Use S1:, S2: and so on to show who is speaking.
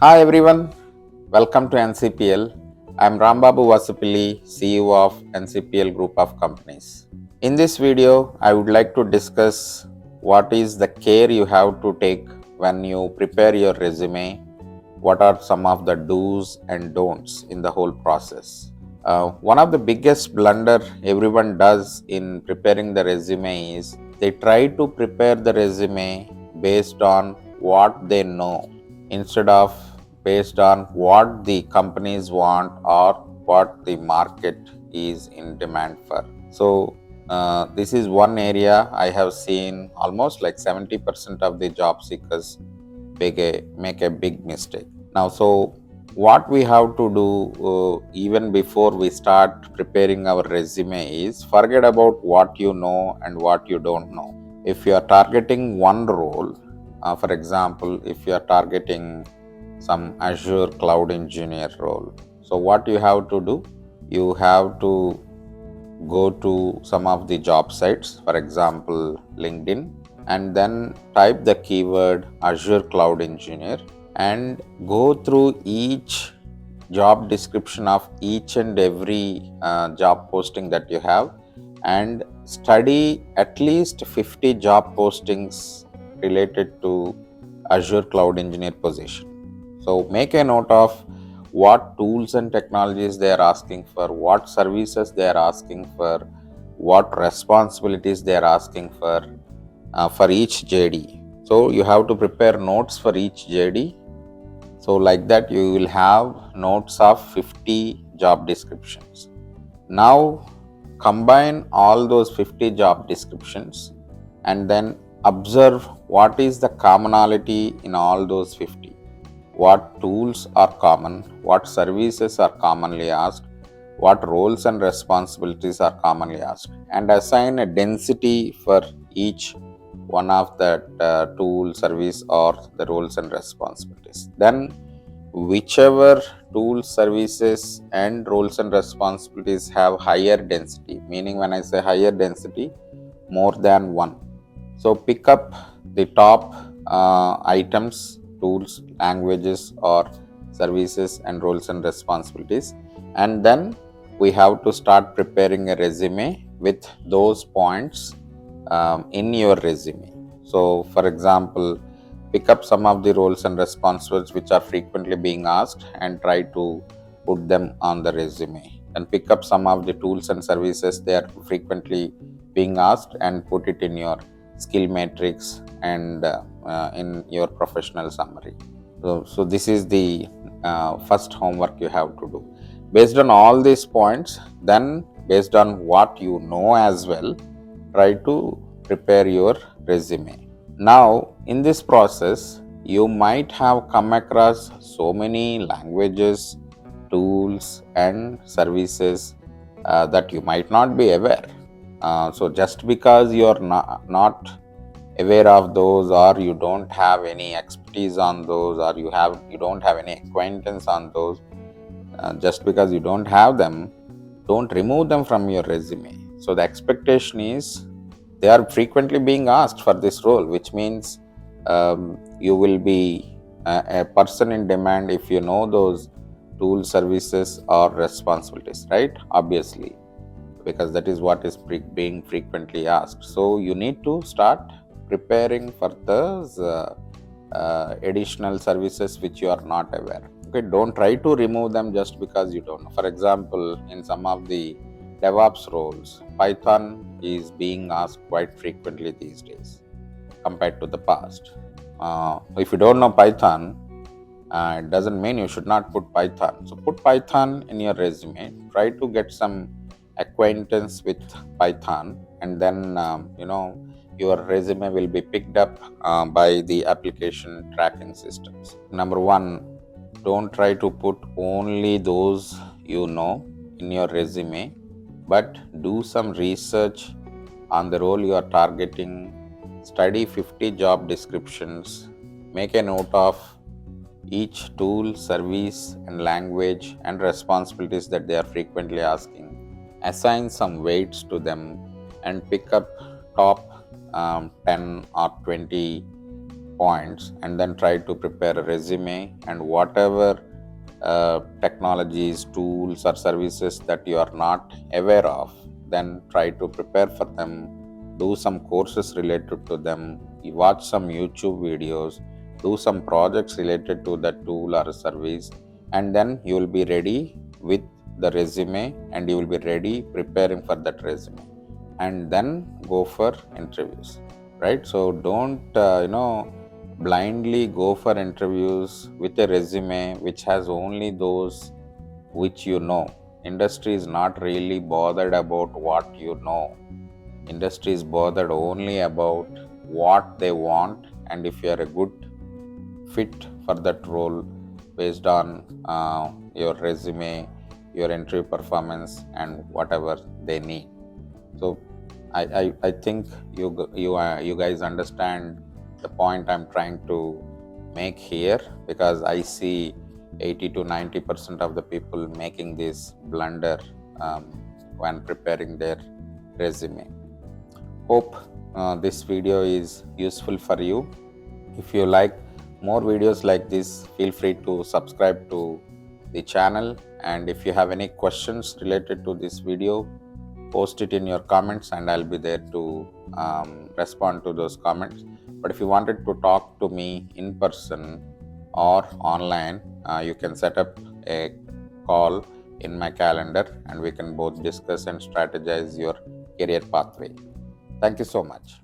S1: Hi everyone, welcome to NCPL. I'm Rambabu Vasupilli, CEO of NCPL Group of Companies. In this video, I would like to discuss what is the care you have to take when you prepare your resume, what are some of the do's and don'ts in the whole process. One of the biggest blunder everyone does in preparing the resume is they try to prepare the resume based on what they know instead of based on what the companies want or what the market is in demand for. So, this is one area I have seen almost like 70% of the job seekers make a big mistake. Now, so what we have to do even before we start preparing our resume is forget about what you know and what you don't know. If you are targeting one role, for example, if you are targeting some Azure cloud engineer role, so what you have to do, you have to go to some of the job sites, for example LinkedIn, and then type the keyword Azure cloud engineer and go through each job description of each and every job posting that you have and study at least 50 job postings related to Azure cloud engineer position. So make a note of what tools and technologies they are asking for, what services they are asking for, what responsibilities they are asking for each JD. So you have to prepare notes for each JD. So like that you will have notes of 50 job descriptions. Now combine all those 50 job descriptions and then observe what is the commonality in all those 50. What tools are common, what services are commonly asked, what roles and responsibilities are commonly asked, and assign a density for each one of that tool, service, or the roles and responsibilities. Then, whichever tools, services, and roles and responsibilities have higher density, meaning when I say higher density, more than one. So, pick up the top items, tools, languages, or services, and roles and responsibilities, and then we have to start preparing a resume with those points in your resume. So, for example, pick up some of the roles and responsibilities which are frequently being asked and try to put them on the resume. And pick up some of the tools and services they are frequently being asked and put it in your skill matrix and in your professional summary. So this is the first homework you have to do. Based on all these points, then based on what you know as well, try to prepare your resume. Now, in this process, you might have come across so many languages, tools, and services that you might not be aware. So, just because you're not aware of those, or you don't have any expertise on those, or you don't have any acquaintance on those, just because you don't have them, don't remove them from your resume. So the expectation is they are frequently being asked for this role, which means you will be a person in demand if you know those tools, services, or responsibilities, right? Obviously, because that is what is being frequently asked. So you need to start preparing for those additional services which you are not aware. Okay, don't try to remove them just because you don't know. For example, in some of the DevOps roles, Python is being asked quite frequently these days compared to the past. If you don't know Python, it doesn't mean you should not put Python. So put Python in your resume. Try to get some acquaintance with Python, and then your resume will be picked up by the application tracking systems. Number one, don't try to put only those you know in your resume, but do some research on the role you are targeting. Study 50 job descriptions. Make a note of each tool, service, and language and responsibilities that they are frequently asking. Assign some weights to them and pick up top 10 or 20 points and then try to prepare a resume, and whatever technologies, tools or services that you are not aware of, then try to prepare for them, do some courses related to them, you watch some YouTube videos, do some projects related to that tool or service, and then you will be ready with the resume and you will be ready preparing for that resume, and then go for interviews, right? So don't blindly go for interviews with a resume which has only those which you know. Industry is not really bothered about what you know. Industry is bothered only about what they want, and if you are a good fit for that role based on your resume, your interview performance, and whatever they need. So I think you guys understand the point I'm trying to make here, because I see 80 to 90% of the people making this blunder when preparing their resume. Hope this video is useful for you. If you like more videos like this, feel free to subscribe to the channel, and if you have any questions related to this video, post it in your comments and I'll be there to respond to those comments. But if you wanted to talk to me in person or online, you can set up a call in my calendar and we can both discuss and strategize your career pathway. Thank you so much.